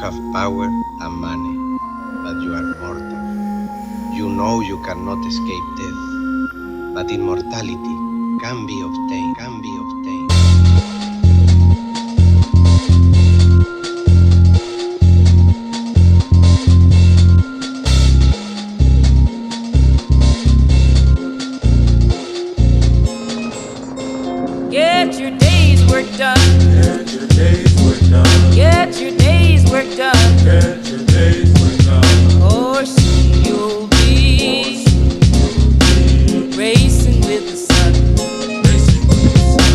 have power and money, but you are mortal. You know you cannot escape death, but immortality can be obtained, can be obtained. Get your day's work done. Get your day's work done. Get your day's work done. Get your day's work done. Or soon you'll be racing with the sun.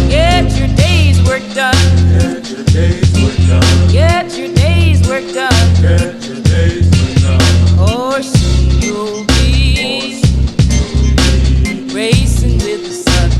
Get your day's work done. Get your day's work done. Get your day's work done. Get your day's work done. Or soon you'll be racing with the sun.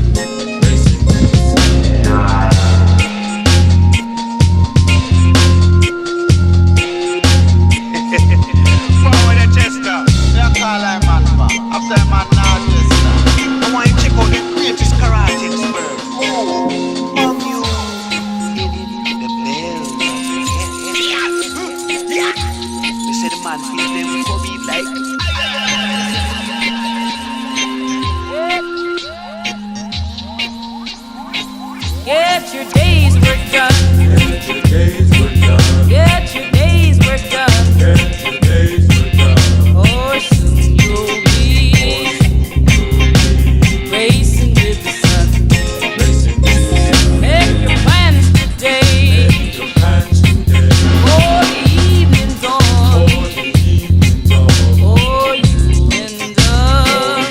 Get your day's work done. Get your day's work done. Get your day's work done. Get your day's work done. Or soon you'll be racing with the sun. Make your plans today. Make your plans today. For the evening's on. For the evening's on. Or you end up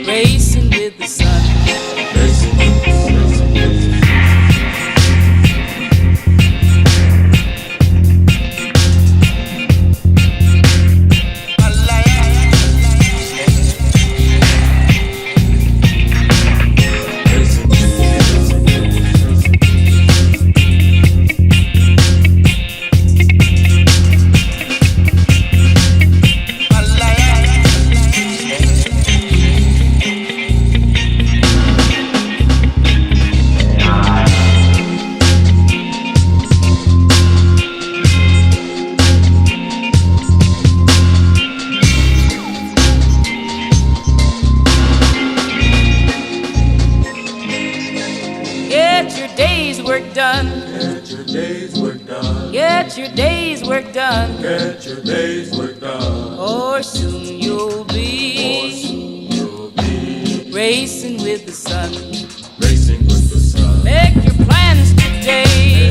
racing with the sun. Get your day's work done. Get your day's work done. Get your day's work done. Get your day's work done. Or soon you'll be racing with the sun. Racing with the sun. Make your plans today.